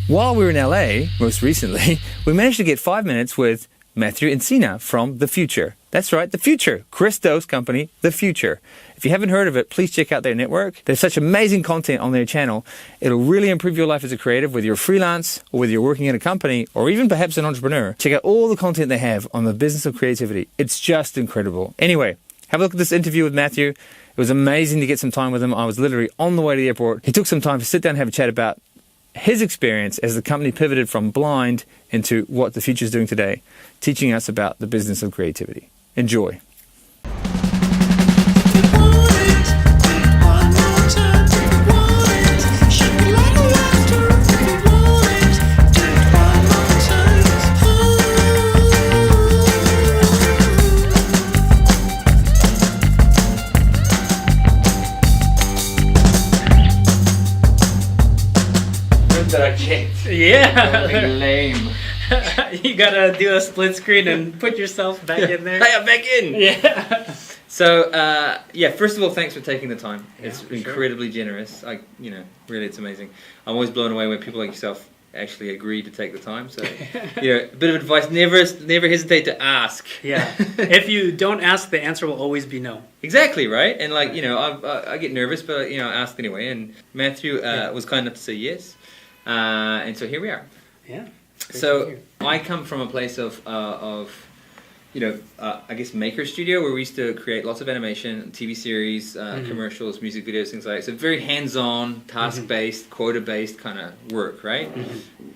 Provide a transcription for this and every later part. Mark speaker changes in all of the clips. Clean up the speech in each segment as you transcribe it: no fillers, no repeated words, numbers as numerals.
Speaker 1: While we were in LA, most recently, we managed to get 5 minutes with Matthew Encina from The Futur. That's right, The Futur. Chris Do's company, The Futur. If you haven't heard of it, please check out their network. There's such amazing content on their channel. It'll really improve your life as a creative, whether you're freelance or whether you're working in a company or even perhaps an entrepreneur. Check out all the content they have on the business of creativity. It's just incredible. Anyway, have a look at this interview with Matthew. It was amazing to get some time with him. I was literally on the way to the airport. He took some time to sit down and have a chat about his experience as the company pivoted from Blind into what The Futur is doing today, teaching us about the business of creativity. Enjoy.
Speaker 2: Yeah.
Speaker 3: Lame.
Speaker 2: You gotta do a split screen and put yourself back in there.
Speaker 1: Hey, I'm back in!
Speaker 2: Yeah.
Speaker 1: So, first of all, thanks for taking the time. It's
Speaker 2: for
Speaker 1: incredibly generous. Really, it's amazing. I'm always blown away when people like yourself actually agree to take the time. So, a bit of advice, never hesitate to ask.
Speaker 2: Yeah. If you don't ask, the answer will always be no.
Speaker 1: Exactly, right? And I get nervous, but I asked anyway. And Matthew was kind enough to say yes. And so here we are.
Speaker 2: Yeah.
Speaker 1: So I come from a place of I guess maker studio where we used to create lots of animation, TV series, commercials, music videos, things like that. So very hands-on, task-based, quota-based kind of work, right?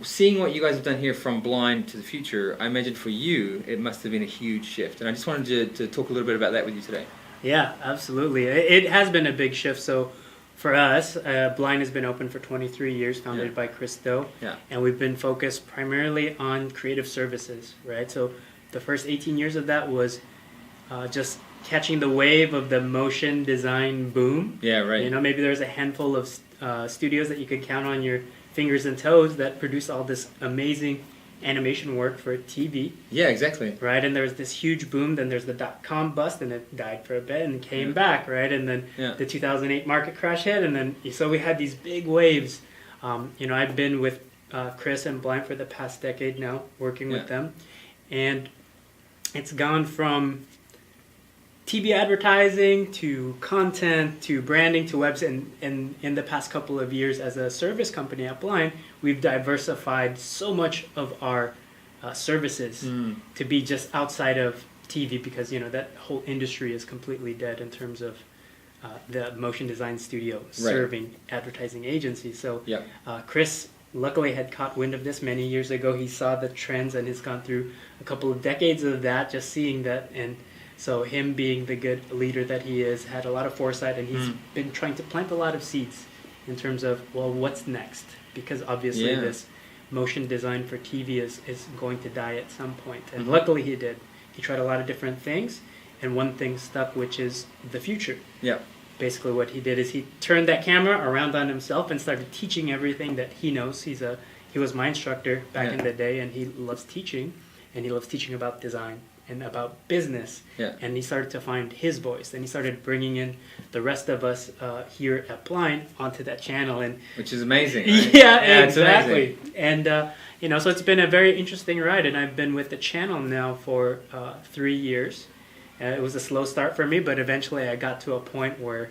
Speaker 1: Seeing what you guys have done here from Blind to The Futur, I imagine for you it must have been a huge shift. And I just wanted to talk a little bit about that with you today.
Speaker 2: Yeah, absolutely. It has been a big shift. So for us, Blind has been open for 23 years, founded by Chris Do.
Speaker 1: Yeah.
Speaker 2: And we've been focused primarily on creative services, right? So the first 18 years of that was just catching the wave of the motion design boom.
Speaker 1: Yeah, right.
Speaker 2: Maybe there's a handful of studios that you could count on your fingers and toes that produce all this amazing animation work for TV.
Speaker 1: Yeah, exactly.
Speaker 2: Right, and there was this huge boom. Then there's the .com bust, and it died for a bit and came back. Right, and then the 2008 market crash hit, and then so we had these big waves. I've been with Chris and Blind for the past decade now, working with them, and it's gone from TV advertising to content to branding to webs, and in the past couple of years as a service company at Blind, we've diversified so much of our services to be just outside of TV because that whole industry is completely dead in terms of the motion design studio serving advertising agencies. So Chris luckily had caught wind of this many years ago. He saw the trends and has gone through a couple of decades of that, just seeing that. And so him being the good leader that he is, had a lot of foresight, and he's been trying to plant a lot of seeds in terms of, well, what's next? Because obviously this motion design for TV is going to die at some point. And luckily he did. He tried a lot of different things, and one thing stuck, which is The Futur. Yeah. Basically what he did is he turned that camera around on himself and started teaching everything that he knows. He was my instructor back in the day, and he loves teaching, and he loves teaching about design and about business. Yeah. And he started to find his voice, and he started bringing in the rest of us here at Blind onto that channel, and
Speaker 1: which is amazing. Right?
Speaker 2: Yeah, exactly. And so it's been a very interesting ride, and I've been with the channel now for 3 years. It was a slow start for me, but eventually I got to a point where,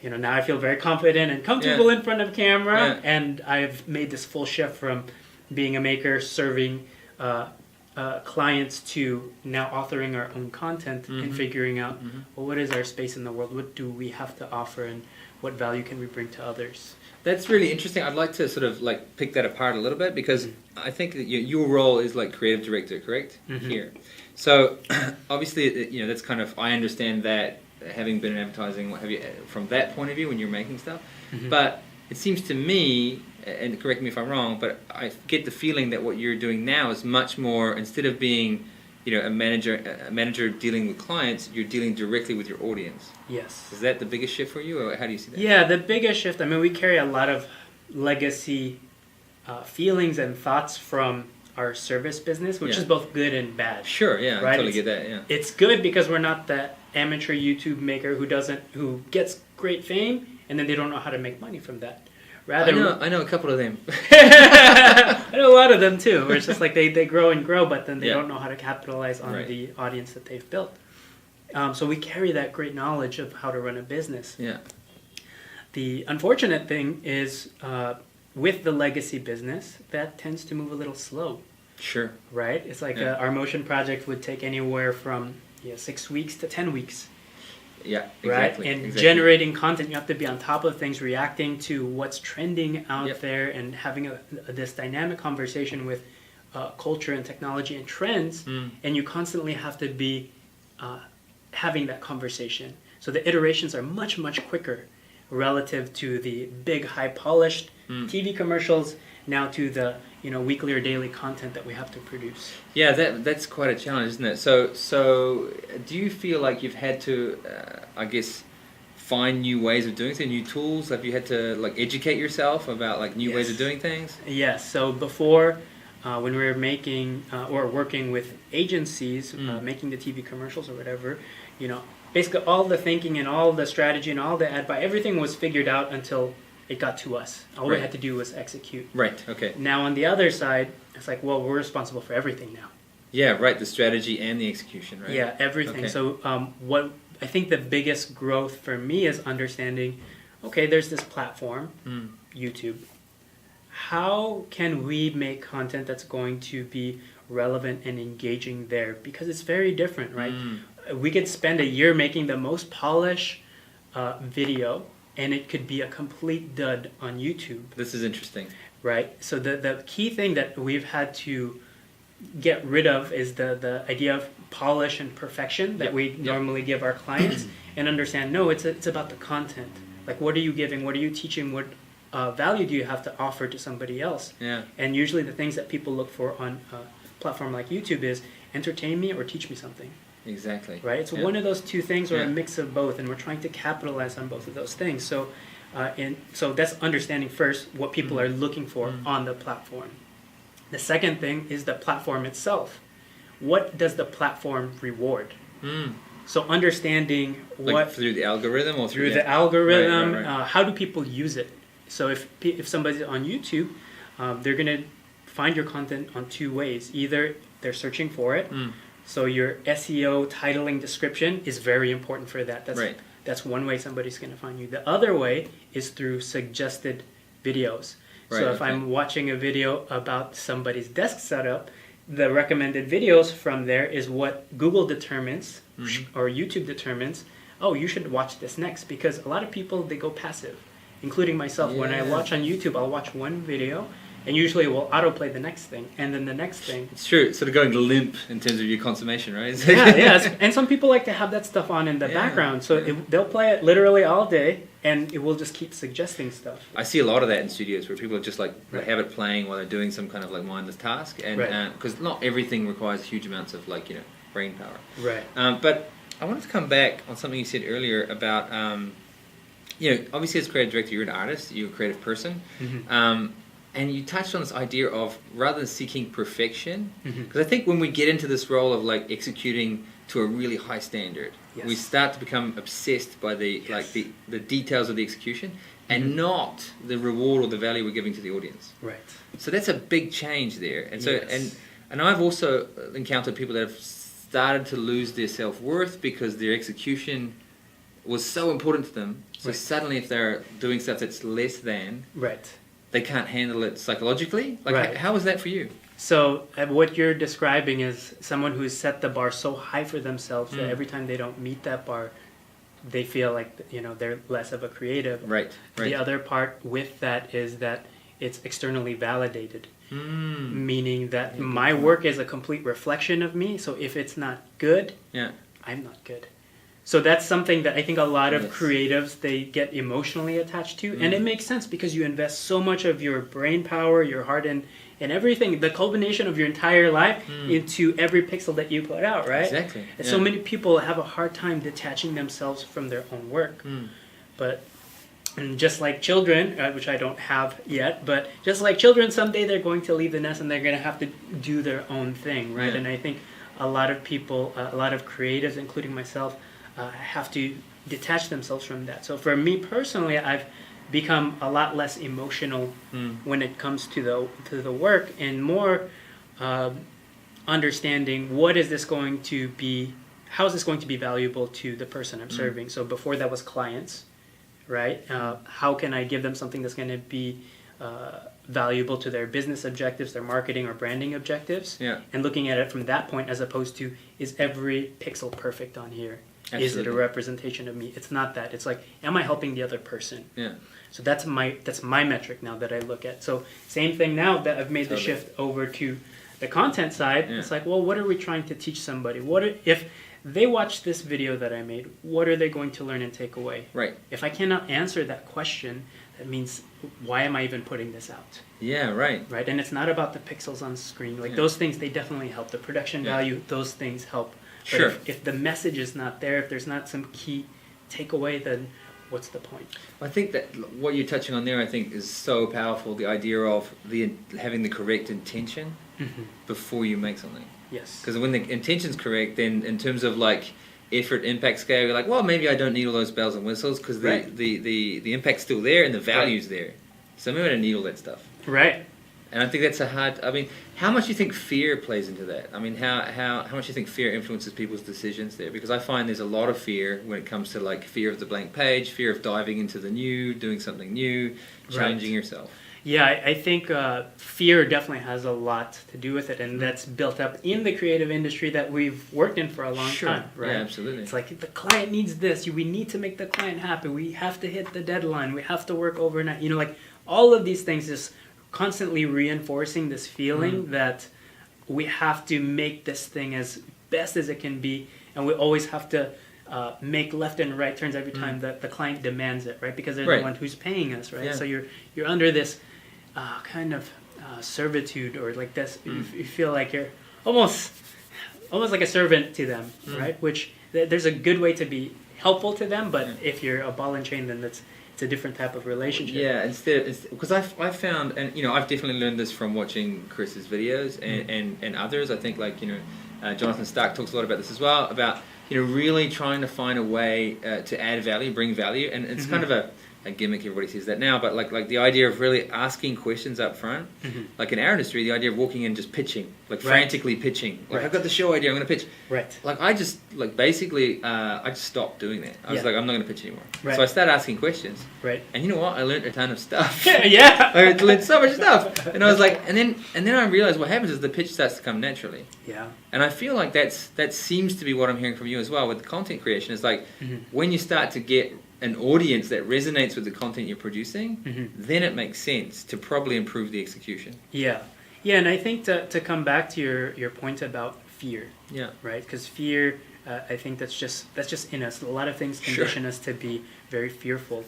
Speaker 2: now I feel very confident and comfortable in front of camera, and I've made this full shift from being a maker, serving clients, to now authoring our own content and figuring out, well, what is our space in the world? What do we have to offer, and what value can we bring to others?
Speaker 1: That's really interesting. I'd like to sort of pick that apart a little bit, because I think that your role is creative director, correct? Here. So obviously, that's kind of, I understand that, having been in advertising, what have you, from that point of view when you're making stuff. But it seems to me, and correct me if I'm wrong, but I get the feeling that what you're doing now is much more, instead of being a manager dealing with clients, you're dealing directly with your audience.
Speaker 2: Yes.
Speaker 1: Is that the biggest shift for you, or how do you see that?
Speaker 2: Yeah, the biggest shift, we carry a lot of legacy feelings and thoughts from our service business, which is both good and bad.
Speaker 1: Sure, yeah,
Speaker 2: right?
Speaker 1: I totally get that, yeah.
Speaker 2: It's good because we're not that amateur YouTube maker who gets great fame and then they don't know how to make money from that, Rather,
Speaker 1: I know a couple of them.
Speaker 2: I know a lot of them too, where it's just like they grow and grow, but then they don't know how to capitalize on the audience that they've built. So we carry that great knowledge of how to run a business.
Speaker 1: Yeah.
Speaker 2: The unfortunate thing is with the legacy business, that tends to move a little slow.
Speaker 1: Sure.
Speaker 2: Right? It's like our motion project would take anywhere from 6 weeks to 10 weeks.
Speaker 1: Yeah, exactly.
Speaker 2: Right? And generating content, you have to be on top of things, reacting to what's trending out there, and having this dynamic conversation with culture and technology and trends. And you constantly have to be having that conversation. So the iterations are much, much quicker relative to the big, high-polished TV commercials, now to the weekly or daily content that we have to produce.
Speaker 1: Yeah, that's quite a challenge, isn't it? So do you feel like you've had to, I guess, find new ways of doing things, new tools? Have you had to educate yourself about new ways of doing things?
Speaker 2: Yes. So before, when we were making or working with agencies, making the TV commercials or whatever, basically all the thinking and all the strategy and all the ad buy, everything was figured out until it got to us. All we had to do was execute. Right, okay. Now on the other side, it's like, well, we're responsible for everything now.
Speaker 1: Yeah, right, the strategy and the execution, right?
Speaker 2: Yeah, everything. Okay. So what I think the biggest growth for me is understanding, okay, there's this platform, YouTube. How can we make content that's going to be relevant and engaging there? Because it's very different, right? We could spend a year making the most polished video, and it could be a complete dud on YouTube.
Speaker 1: This is interesting.
Speaker 2: Right? So the key thing that we've had to get rid of is the idea of polish and perfection that we normally give our clients, and understand, no, it's about the content. Like, what are you giving? What are you teaching? What value do you have to offer to somebody else? Yeah. And usually the things that people look for on a platform like YouTube is entertain me or teach me something.
Speaker 1: Exactly.
Speaker 2: Right? It's one of those two things, or a mix of both, and we're trying to capitalize on both of those things. So, so that's understanding first what people are looking for on the platform. The second thing is the platform itself. What does the platform reward? So understanding what
Speaker 1: through the algorithm or
Speaker 2: through the algorithm, right. How do people use it? So if somebody's on YouTube, they're going to find your content on two ways. Either they're searching for it. So your SEO titling description is very important for that. That's one way somebody's going to find you. The other way is through suggested videos. Right, so if I'm watching a video about somebody's desk setup, the recommended videos from there is what Google determines or YouTube determines. Oh, you should watch this next, because a lot of people, they go passive, including myself. When I watch on YouTube, I'll watch one video, and usually it will autoplay the next thing, and then the next thing.
Speaker 1: It's true. It's sort of going limp in terms of your consummation, right?
Speaker 2: Yeah. And some people like to have that stuff on in the background. So they'll play it literally all day, and it will just keep suggesting stuff.
Speaker 1: I see a lot of that in studios where people just they have it playing while they're doing some kind of mindless task. And because not everything requires huge amounts of brain power. Right. But I wanted to come back on something you said earlier about, obviously as creative director, you're an artist, you're a creative person. And you touched on this idea of rather than seeking perfection, because I think when we get into this role of executing to a really high standard, we start to become obsessed by the the details of the execution and not the reward or the value we're giving to the audience. Right. So that's a big change there. And so and I've also encountered people that have started to lose their self-worth because their execution was so important to them. So suddenly if they're doing stuff that's less than, they can't handle it psychologically. How was that for you? So
Speaker 2: what you're describing is someone who's set the bar so high for themselves that every time they don't meet that bar, they feel like they're less of a creative. Right. The other part with that is that it's externally validated, meaning that my work is a complete reflection of me. So if it's not good, I'm not good. So that's something that I think a lot of creatives, they get emotionally attached to. And it makes sense because you invest so much of your brain power, your heart, and everything, the culmination of your entire life into every pixel that you put out, right? Exactly. And so many people have a hard time detaching themselves from their own work. But just like children, which I don't have yet, but just like children, someday they're going to leave the nest and they're going to have to do their own thing, right? And I think a lot of people, a lot of creatives, including myself, have to detach themselves from that. So for me personally, I've become a lot less emotional when it comes to the work, and more understanding what is this going to be, how is this going to be valuable to the person I'm serving. So before that was clients, right? How can I give them something that's going to be valuable to their business objectives, their marketing or branding objectives, and looking at it from that point, as opposed to, is every pixel perfect on here? Absolutely. Is it a representation of me? It's not that. It's like, am I helping the other person? Yeah. So that's my metric now that I look at. So same thing now that I've made the shift over to the content side. It's like, well, what are we trying to teach somebody? If they watch this video that I made, what are they going to learn and take away? Right. If I cannot answer that question, that means, why am I even putting this out? Yeah, right. Right, and it's not about the pixels on screen. Like those things, they definitely help. The production value, those things help. But sure. If the message is not there, if there's not some key takeaway, then what's the point?
Speaker 1: I think that what you're touching on there, I think, is so powerful. The idea of having the correct intention before you make something. Yes. Because when the intention's correct, then in terms of like effort impact scale, you're like, well, maybe I don't need all those bells and whistles, because the impact's still there and the value's there. So maybe I don't need all that stuff. Right. And I think that's I mean, how much do you think fear plays into that? I mean, how much do you think fear influences people's decisions there? Because I find there's a lot of fear when it comes to like fear of the blank page, fear of diving into the new, doing something new, challenging yourself.
Speaker 2: Yeah, I think fear definitely has a lot to do with it, and that's built up in the creative industry that we've worked in for a long time, right? Yeah, absolutely. It's like, the client needs this, we need to make the client happy, we have to hit the deadline, we have to work overnight, like all of these things is constantly reinforcing this feeling that we have to make this thing as best as it can be, and we always have to make left and right turns every time that the client demands it, right? Because they're the one who's paying us, right? Yeah. So you're under this kind of servitude, or like this. You feel like you're almost like a servant to them, right? Which there's a good way to be helpful to them, but if you're a ball and chain, then it's a different type of relationship. Yeah, because I've found, and I've definitely learned this from watching Chris's videos and others. I think like Jonathan Stark talks a lot about this as well, about really trying to find a way to add value, bring value, and it's kind of a gimmick. Everybody says that now, but like the idea of really asking questions up front, like in our industry, the idea of walking in just pitching, like frantically pitching, like I've got the show idea, I'm going to pitch. Right. Like I just basically I just stopped doing that. I was like, I'm not going to pitch anymore. Right. So I started asking questions. Right. And you know what? I learned a ton of stuff. Yeah. I learned so much stuff, and I was like, and then I realized what happens is the pitch starts to come naturally. Yeah. And I feel like that seems to be what I'm hearing from you as well with the content creation. Is like when you start to get an audience that resonates with the content you're producing, then it makes sense to probably improve the execution. Yeah, and I think to come back to your point about fear. Yeah. Right, because fear, I think that's just in us. A lot of things condition us to be very fearful.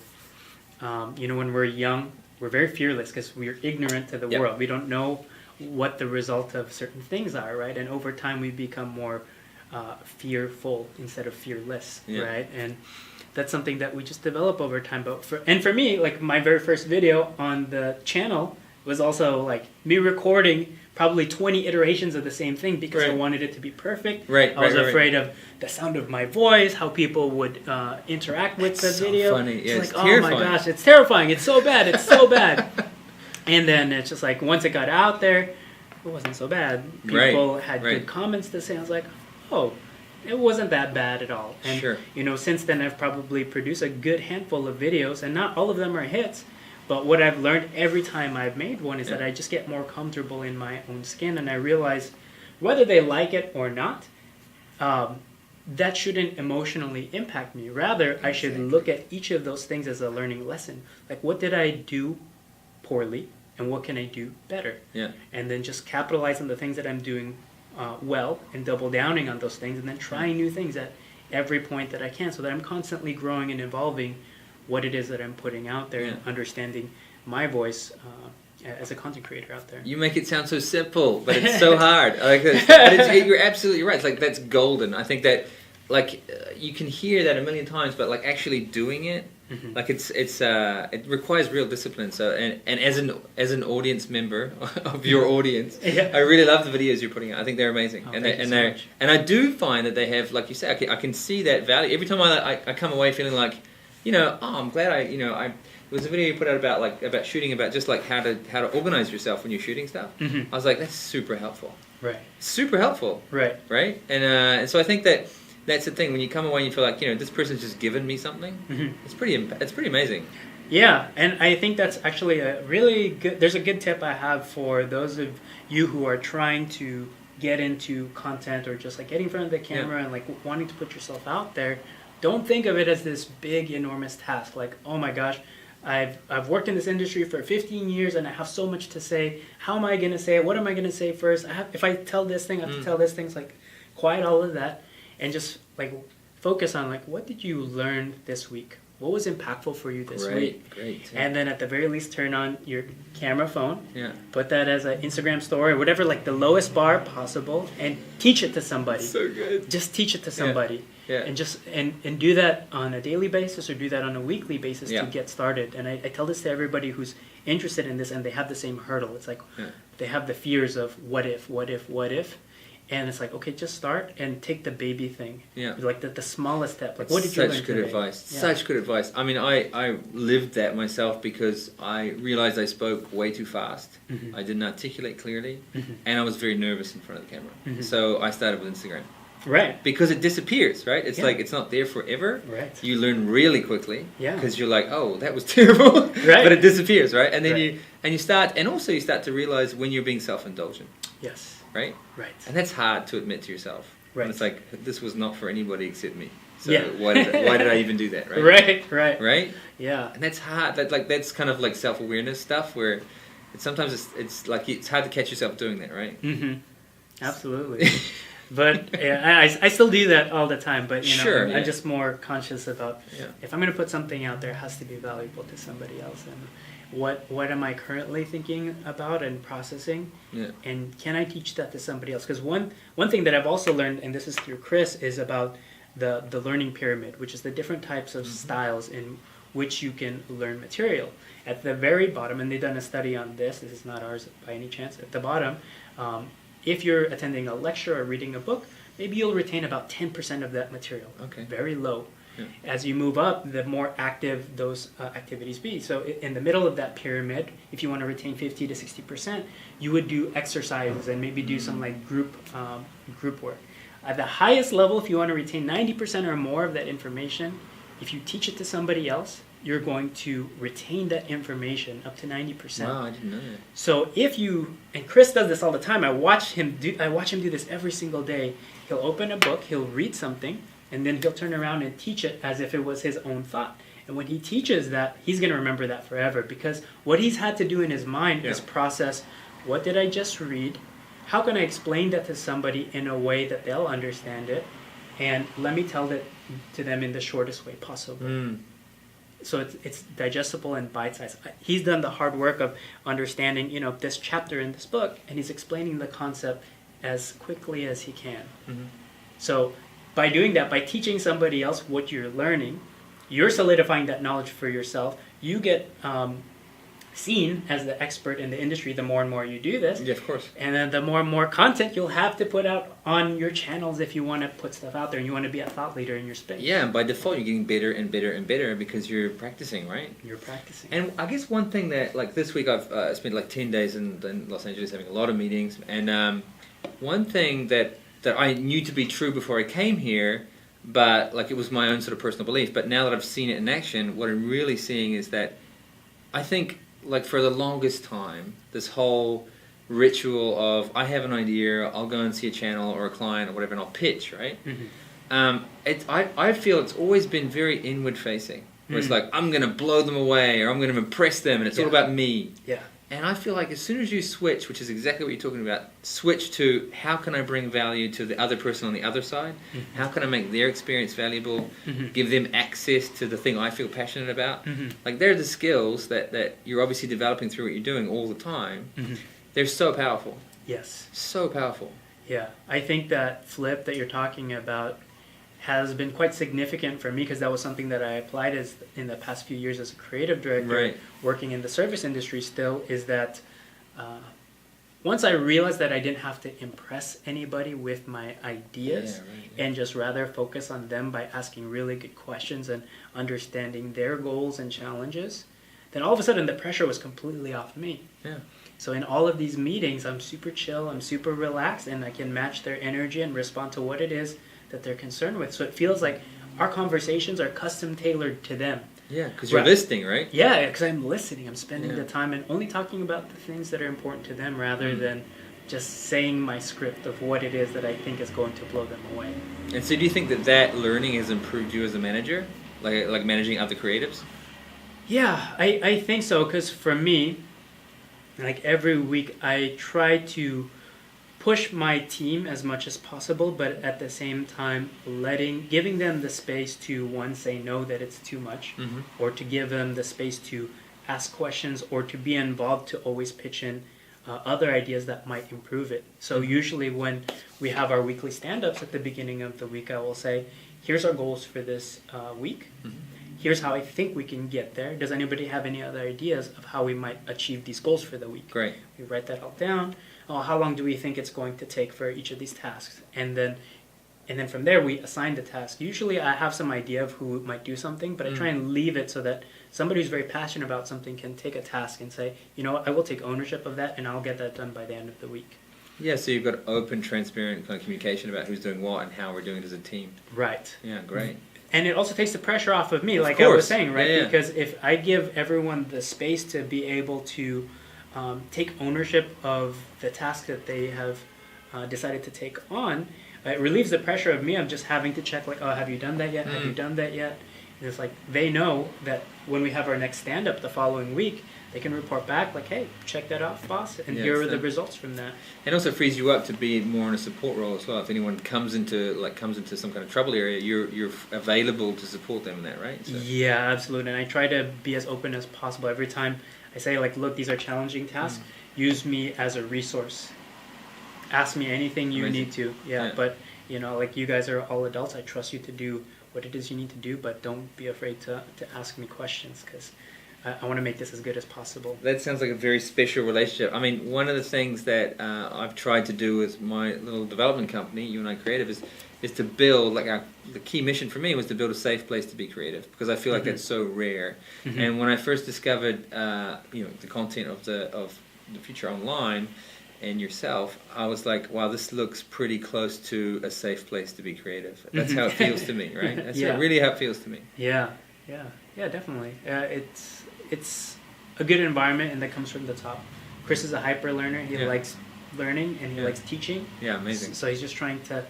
Speaker 2: When we're young, we're very fearless because we're ignorant to the world. We don't know what the result of certain things are, right? And over time, we become more fearful instead of fearless, right? And that's something that we just develop over time. But for me, like my very first video on the channel was also like me recording probably 20 iterations of the same thing because I wanted it to be perfect. Right. I was afraid of the sound of my voice, how people would interact with the video. Funny. Yeah, it's like, terrifying. Oh my gosh, it's terrifying. It's so bad. It's so bad. And then it's just like once it got out there, it wasn't so bad. People had good comments to say. I was like, oh, it wasn't that bad at all. And since then I've probably produced a good handful of videos, and not all of them are hits, but what I've learned every time I've made one is that I just get more comfortable in my own skin, and I realize whether they like it or not, that shouldn't emotionally impact me. Rather, I should look at each of those things as a learning lesson. Like, what did I do poorly, and what can I do better? Yeah. And then just capitalize on the things that I'm doing well, and double downing on those things, and then trying new things at every point that I can, so that I'm constantly growing and evolving what it is that I'm putting out there, and understanding my voice as a content creator out there. You make it sound so simple, but it's so hard. I like this. But you're absolutely right. It's like that's golden. I think that you can hear that a million times, but like actually doing it, like it requires real discipline. So and as an audience member of your audience, I really love the videos you're putting out. I think they're amazing, and I do find that they have, like you say, I can see that value every time I come away feeling like, I'm glad
Speaker 1: It was a video you put out about shooting, about just like how to organize yourself when you're shooting stuff. I was like, that's super helpful.
Speaker 2: Right.
Speaker 1: Super helpful.
Speaker 2: Right.
Speaker 1: Right. And so I think that's the thing. When you come away and you feel like, this person's just given me something. It's pretty amazing.
Speaker 2: Yeah, and I think that's actually a really good. There's a good tip I have for those of you who are trying to get into content or just like getting in front of the camera and like wanting to put yourself out there. Don't think of it as this big, enormous task. Like, oh my gosh, I've worked in this industry for 15 years and I have so much to say. How am I going to say it? What am I going to say first? If I tell this thing, I have to tell this thing. It's like, quiet all of that and just like focus on like, what did you learn this week? What was impactful for you this week? Great. Yeah. And then at the very least, turn on your camera phone. Yeah. Put that as an Instagram story or whatever, like the lowest bar possible, and teach it to somebody.
Speaker 1: So good.
Speaker 2: Just teach it to somebody. Yeah. And just and do that on a daily basis or do that on a weekly basis to get started. And I tell this to everybody who's interested in this and they have the same hurdle. It's like they have the fears of what if. And it's like, okay, just start and take the baby thing. Yeah. Like the smallest step. Like, what did you learn today? Such good advice. Yeah. Such good advice.
Speaker 1: I mean, I lived that myself because I realized I spoke way too fast. I didn't articulate clearly. And I was very nervous in front of the camera. So I started with Instagram.
Speaker 2: Right.
Speaker 1: Because it disappears, right? It's like, it's not there forever. Right. You learn really quickly. Yeah. Because you're like, oh, that was terrible. Right. But it disappears, right? And then you start to realize when you're being self-indulgent.
Speaker 2: Yes.
Speaker 1: Right?
Speaker 2: Right.
Speaker 1: And that's hard to admit to yourself.
Speaker 2: Right.
Speaker 1: And it's like, this was not for anybody except me. So why did I even do that, right? Right? Yeah. And that's hard. That's kind of like self-awareness stuff where sometimes it's like it's hard to catch yourself doing that, right?
Speaker 2: Absolutely. But I still do that all the time. But I'm just more conscious about if I'm going to put something out there, it has to be valuable to somebody else. And what am I currently thinking about and processing? Yeah. And can I teach that to somebody else? Because one thing that I've also learned, and this is through Chris, is about the learning pyramid, which is the different types of styles in which you can learn material. At the very bottom, and they've done a study on this is not ours by any chance, at the bottom, if you're attending a lecture or reading a book, maybe you'll retain about 10% of that material. Okay. Very low. Yeah. As you move up, the more active those activities be. So in the middle of that pyramid, if you want to retain 50 to 60%, you would do exercises and maybe do some like group work. At the highest level, if you want to retain 90% or more of that information, if you teach it to somebody else, you're going to retain that information up to 90%.
Speaker 1: Wow, I didn't know that.
Speaker 2: So and Chris does this all the time. I watch him do this every single day. He'll open a book, he'll read something, and then he'll turn around and teach it as if it was his own thought. And when he teaches that, he's going to remember that forever because what he's had to do in his mind is process, what did I just read? How can I explain that to somebody in a way that they'll understand it? And let me tell it to them in the shortest way possible. So it's digestible and bite-sized. He's done the hard work of understanding, this chapter in this book, and he's explaining the concept as quickly as he can. So by doing that, by teaching somebody else what you're learning, you're solidifying that knowledge for yourself. You get seen as the expert in the industry the more and more you do this.
Speaker 1: Yeah, of course.
Speaker 2: And then the more and more content you'll have to put out on your channels if you want to put stuff out there and you want to be a thought leader in your space.
Speaker 1: Yeah, and by default you're getting better and better and better because you're practicing, right?
Speaker 2: You're practicing.
Speaker 1: And I guess one thing that, like this week I've spent like 10 days in Los Angeles having a lot of meetings, and one thing that I knew to be true before I came here, but like it was my own sort of personal belief, but now that I've seen it in action, what I'm really seeing is that I think like for the longest time, this whole ritual of I have an idea, I'll go and see a channel or a client or whatever, and I'll pitch, right? I feel it's always been very inward facing, where it's like I'm going to blow them away or I'm going to impress them, and it's all about me. Yeah. And I feel like as soon as you switch, which is exactly what you're talking about, switch to how can I bring value to the other person on the other side? How can I make their experience valuable? Give them access to the thing I feel passionate about? Like they're the skills that you're obviously developing through what you're doing all the time. They're so powerful.
Speaker 2: Yes.
Speaker 1: So powerful.
Speaker 2: Yeah. I think that flip that you're talking about has been quite significant for me because that was something that I applied in the past few years as a creative director, working in the service industry still, is that once I realized that I didn't have to impress anybody with my ideas and just rather focus on them by asking really good questions and understanding their goals and challenges, then all of a sudden the pressure was completely off me.
Speaker 1: Yeah.
Speaker 2: So in all of these meetings, I'm super chill, I'm super relaxed, and I can match their energy and respond to what it is that they're concerned with. So it feels like our conversations are custom tailored to them.
Speaker 1: Yeah, because you're listening, right?
Speaker 2: Yeah, because I'm listening. I'm spending the time and only talking about the things that are important to them rather than just saying my script of what it is that I think is going to blow them away.
Speaker 1: And so do you think that learning has improved you as a manager? Like managing other creatives?
Speaker 2: Yeah, I think so, because for me, like every week I try to push my team as much as possible, but at the same time giving them the space to, one, say no that it's too much, or to give them the space to ask questions or to be involved, to always pitch in other ideas that might improve it. So usually when we have our weekly stand-ups at the beginning of the week, I will say, here's our goals for this week. Here's how I think we can get there. Does anybody have any other ideas of how we might achieve these goals for the week?
Speaker 1: Great.
Speaker 2: We write that all down. How long do we think it's going to take for each of these tasks? And then from there, we assign the task. Usually I have some idea of who might do something, but I try and leave it so that somebody who's very passionate about something can take a task and say, you know what, I will take ownership of that and I'll get that done by the end of the week.
Speaker 1: Yeah, so you've got open, transparent kind of communication about who's doing what and how we're doing it as a team.
Speaker 2: Right.
Speaker 1: Yeah, great.
Speaker 2: And it also takes the pressure off of me,
Speaker 1: Of
Speaker 2: like
Speaker 1: course.
Speaker 2: I was saying, right?
Speaker 1: Yeah.
Speaker 2: Because if I give everyone the space to be able to take ownership of the task that they have decided to take on, it relieves the pressure of me of just having to check, like, oh, have you done that yet? Have you done that yet? And it's like they know that when we have our next stand-up the following week, they can report back, like, hey, check that off, boss, and here are the results from that.
Speaker 1: And also frees you up to be more in a support role as well. If anyone comes into some kind of trouble area, you're available to support them in that, right? So.
Speaker 2: Yeah, absolutely. And I try to be as open as possible. Every time I say, like, look, these are challenging tasks, use me as a resource. Ask me anything you need to. Yeah, but, you know, like, you guys are all adults. I trust you to do what it is you need to do, but don't be afraid to ask me questions, because I want to make this as good as possible. That
Speaker 1: sounds like a very special relationship. I mean, one of the things that I've tried to do with my little development company, You and I Creative, is to build, like, the key mission for me was to build a safe place to be creative, because I feel like that's so rare. And when I first discovered, the content of the Futur online and yourself, I was like, wow, this looks pretty close to a safe place to be creative. That's how it feels to me, right? That's really how it feels to me.
Speaker 2: Yeah, definitely. It's a good environment, and that comes from the top. Chris is a hyper learner. He likes learning, and he likes teaching. Yeah, amazing. So he's just trying to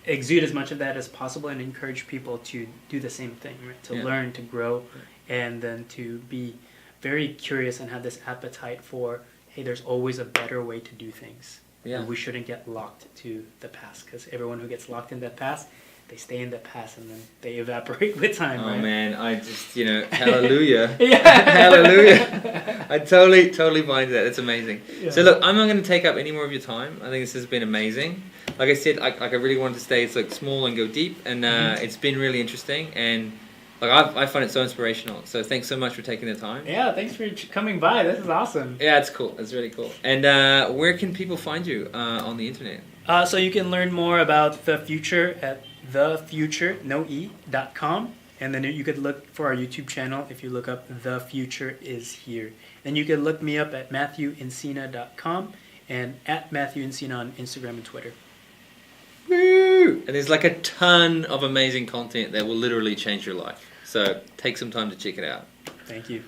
Speaker 2: exude as much of that as possible and encourage people to do the same thing, right? To learn, to grow, and then to be very curious and have this appetite for, hey, there's always a better way to do things. Yeah. And we shouldn't get locked to the past, because everyone who gets locked in that past, they stay in the past and then they evaporate with time.
Speaker 1: Oh,
Speaker 2: right?
Speaker 1: Man, I just, hallelujah. Hallelujah. I totally find that. It's amazing. Yeah. So look, I'm not going to take up any more of your time. I think this has been amazing. Like I said, I really wanted to stay small and go deep, and it's been really interesting, and I find it so inspirational. So thanks so much for taking the time.
Speaker 2: Yeah, thanks for coming by. This is awesome.
Speaker 1: Yeah, it's cool. It's really cool. And where can people find you on the internet?
Speaker 2: So you can learn more about the Futur at thefutur.com, and then you could look for our YouTube channel if you look up The Futur is Here. And you can look me up at MatthewEncina.com and at Matthew Encina on Instagram and Twitter.
Speaker 1: Woo! And there's a ton of amazing content that will literally change your life. So take some time to check it out.
Speaker 2: Thank you.